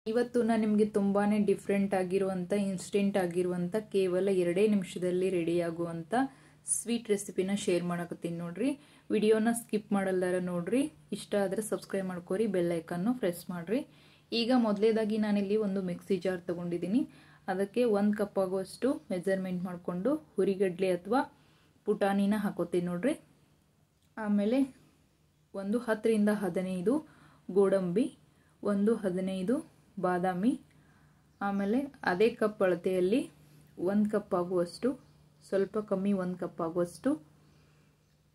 ಇವತ್ತು ನಾನು ನಿಮಗೆ ತುಂಬಾ ಡಿಫ್ರೆಂಟ್ ಆಗಿರುವಂಥ ಇನ್ಸ್ಟೆಂಟ್ ಆಗಿರುವಂಥ ಕೇವಲ 2 ನಿಮಿಷದಲ್ಲಿ ರೆಡಿ ಆಗುವಂಥ ಸ್ವೀಟ್ ರೆಸಿಪಿನ ಶೇರ್ ಮಾಡಕತ್ತೀನಿ ನೋಡ್ರಿ. ವಿಡಿಯೋನ ಸ್ಕಿಪ್ ಮಾಡಲ್ದಾರ ನೋಡ್ರಿ. ಇಷ್ಟ ಆದರೆ ಸಬ್ಸ್ಕ್ರೈಬ್ ಮಾಡ್ಕೋರಿ, ಬೆಲ್ ಐಕನ್ನು ಪ್ರೆಸ್ ಮಾಡ್ರಿ. ಈಗ ಮೊದಲೇದಾಗಿ ನಾನಿಲ್ಲಿ ಒಂದು ಮಿಕ್ಸಿ ಜಾರ್ ತಗೊಂಡಿದ್ದೀನಿ. ಅದಕ್ಕೆ 1 ಕಪ್ ಆಗುವಷ್ಟು ಮೆಜರ್ಮೆಂಟ್ ಮಾಡಿಕೊಂಡು ಹುರಿಗಡ್ಲೆ ಅಥವಾ ಪುಟಾಣಿನ ಹಾಕೋತೀನಿ ನೋಡ್ರಿ. ಆಮೇಲೆ ಒಂದು 10 ರಿಂದ 15 ಗೋಡಂಬಿ, ಒಂದು 15 ಬಾದಾಮಿ, ಆಮೇಲೆ ಅದೇ ಕಪ್ ಅಳತೆಯಲ್ಲಿ 1 ಕಪ್ ಆಗುವಷ್ಟು, ಸ್ವಲ್ಪ ಕಮ್ಮಿ 1 ಕಪ್ ಆಗುವಷ್ಟು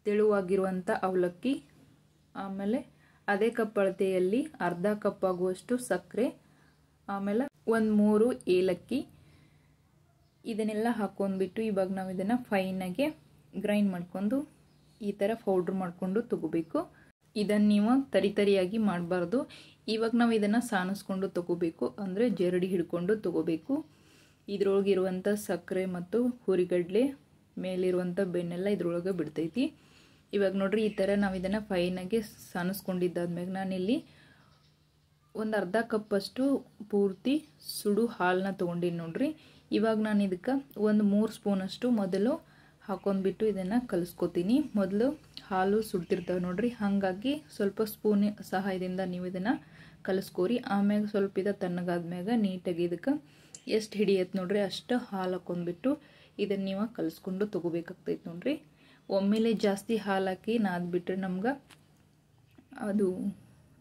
ತೆಳುವಾಗಿರುವಂಥ ಅವಲಕ್ಕಿ, ಆಮೇಲೆ ಅದೇ ಕಪ್ ಅಳತೆಯಲ್ಲಿ ಅರ್ಧ ಕಪ್ ಆಗುವಷ್ಟು ಸಕ್ಕರೆ, ಆಮೇಲೆ 3 ಏಲಕ್ಕಿ. ಇದನ್ನೆಲ್ಲ ಹಾಕೊಂಡ್ಬಿಟ್ಟು ಇವಾಗ ನಾವು ಇದನ್ನು ಫೈನಾಗೆ ಗ್ರೈಂಡ್ ಮಾಡ್ಕೊಂಡು ಈ ಥರ ಪೌಡ್ರ್ ಮಾಡ್ಕೊಂಡು ತಗೋಬೇಕು. ಇದನ್ನು ನೀವು ತರಿಯಾಗಿ ಮಾಡಬಾರ್ದು. ಇವಾಗ ನಾವು ಇದನ್ನು ಸಾನಿಸ್ಕೊಂಡು ತಗೋಬೇಕು, ಅಂದರೆ ಜರಡಿ ಹಿಡ್ಕೊಂಡು ತಗೋಬೇಕು. ಇದ್ರೊಳಗಿರುವಂಥ ಸಕ್ಕರೆ ಮತ್ತು ಹುರಿಗಡ್ಲೆ ಮೇಲಿರುವಂಥ ಬೆನ್ನೆಲ್ಲ ಇದ್ರೊಳಗೆ ಬಿಡ್ತೈತಿ. ಇವಾಗ ನೋಡ್ರಿ, ಈ ಥರ ನಾವು ಇದನ್ನು ಫೈನಾಗೆ ಸಾನಿಸ್ಕೊಂಡಿದ್ದಾದ್ಮೇಲೆ ನಾನಿಲ್ಲಿ ಒಂದು ಅರ್ಧ ಕಪ್ಪಷ್ಟು ಪೂರ್ತಿ ಸುಡು ಹಾಲನ್ನ ತೊಗೊಂಡಿನಿ ನೋಡ್ರಿ. ಇವಾಗ ನಾನು ಇದಕ್ಕೆ ಒಂದು 3 ಸ್ಪೂನಷ್ಟು ಮೊದಲು ಹಾಕೊಂಡ್ಬಿಟ್ಟು ಇದನ್ನು ಕಲಿಸ್ಕೊತೀನಿ. ಮೊದಲು ಹಾಲು ಸುಡ್ತಿರ್ತಾವೆ ನೋಡ್ರಿ, ಹಾಗಾಗಿ ಸ್ವಲ್ಪ ಸ್ಪೂನ್ ಸಹಾಯದಿಂದ ನೀವು ಇದನ್ನು ಕಲಿಸ್ಕೋರಿ. ಆಮ್ಯಾಗ ಸ್ವಲ್ಪ ಇದು ತಣ್ಣಗಾದ್ಮ್ಯಾಗ ನೀಟಾಗಿ ಇದಕ್ಕೆ ಎಷ್ಟು ಹಿಡಿಯತ್ತೆ ನೋಡ್ರಿ ಅಷ್ಟು ಹಾಲು ಹಾಕೊಂಡ್ಬಿಟ್ಟು ಇದನ್ನು ನೀವು ಕಲಿಸ್ಕೊಂಡು ತೊಗೋಬೇಕಾಗ್ತೈತೆ ನೋಡ್ರಿ. ಒಮ್ಮೆಲೆ ಜಾಸ್ತಿ ಹಾಲು ಹಾಕಿ ನಾದ್ಬಿಟ್ರೆ ನಮ್ಗೆ ಅದು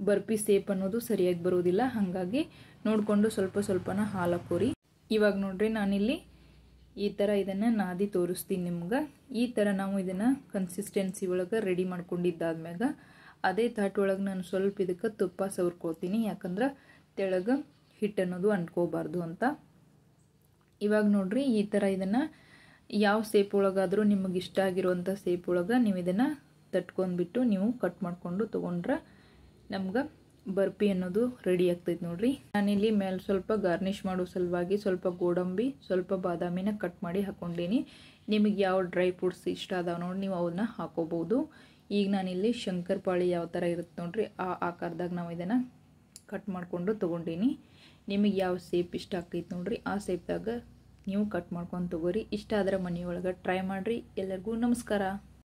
ಬರ್ಫಿ ಸೇಪ್ ಅನ್ನೋದು ಸರಿಯಾಗಿ ಬರೋದಿಲ್ಲ. ಹಾಗಾಗಿ ನೋಡಿಕೊಂಡು ಸ್ವಲ್ಪ ಸ್ವಲ್ಪನ ಹಾಲು ಹಾಕೋರಿ. ಇವಾಗ ನೋಡ್ರಿ, ನಾನಿಲ್ಲಿ ಈ ಥರ ಇದನ್ನು ನಾದಿ ತೋರಿಸ್ತೀನಿ ನಿಮ್ಗೆ. ಈ ಥರ ನಾವು ಇದನ್ನು ಕನ್ಸಿಸ್ಟೆನ್ಸಿ ಒಳಗೆ ರೆಡಿ ಮಾಡ್ಕೊಂಡಿದ್ದಾದ್ಮ್ಯಾಗ ಅದೇ ತಾಟ್ ಒಳಗೆ ನಾನು ಸ್ವಲ್ಪ ಇದಕ್ಕೆ ತುಪ್ಪ ಸವರ್ಕೊಳ್ತೀನಿ, ಯಾಕಂದ್ರೆ ತೆಳಗೆ ಹಿಟ್ಟು ಅನ್ನೋದು ಅಂಟ್ಕೋಬಾರ್ದು ಅಂತ. ಇವಾಗ ನೋಡ್ರಿ, ಈ ಥರ ಇದನ್ನು ಯಾವ ಸೇಪ್ ಒಳಗಾದರೂ ನಿಮಗೆ ಇಷ್ಟ ಆಗಿರುವಂಥ ಸೇಪ್ ಒಳಗೆ ನೀವು ಇದನ್ನು ತಟ್ಕೊಂಡ್ಬಿಟ್ಟು ನೀವು ಕಟ್ ಮಾಡಿಕೊಂಡು ತೊಗೊಂಡ್ರೆ ನಮ್ಗೆ ಬರ್ಫಿ ಅನ್ನೋದು ರೆಡಿ ಆಗ್ತೈತೆ ನೋಡ್ರಿ. ನಾನಿಲ್ಲಿ ಮೇಲೆ ಸ್ವಲ್ಪ ಗಾರ್ನಿಷ್ ಮಾಡೋ ಸಲುವಾಗಿ ಸ್ವಲ್ಪ ಗೋಡಂಬಿ, ಸ್ವಲ್ಪ ಬಾದಾಮಿನ ಕಟ್ ಮಾಡಿ ಹಾಕ್ಕೊಂಡೀನಿ. ನಿಮಗೆ ಯಾವ ಡ್ರೈ ಫ್ರೂಟ್ಸ್ ಇಷ್ಟ ಅದಾವ ನೋಡಿ ನೀವು ಅವನ್ನ ಹಾಕೋಬಹುದು. ಈಗ ನಾನಿಲ್ಲಿ ಶಂಕರಪಾಳಿ ಯಾವ ಥರ ಇರುತ್ತೆ ನೋಡ್ರಿ ಆ ಆಕಾರದಾಗ ನಾವು ಇದನ್ನು ಕಟ್ ಮಾಡಿಕೊಂಡು ತೊಗೊಂಡೀನಿ. ನಿಮಗೆ ಯಾವ ಸೇಪ್ ಇಷ್ಟ ಆಗ್ತೈತೆ ನೋಡ್ರಿ ಆ ಸೇಪ್ದಾಗ ನೀವು ಕಟ್ ಮಾಡ್ಕೊಂಡು ತೊಗೋರಿ. ಇಷ್ಟ ಆದರೆ ಮನೆಯೊಳಗೆ ಟ್ರೈ ಮಾಡಿರಿ. ಎಲ್ಲರಿಗೂ ನಮಸ್ಕಾರ.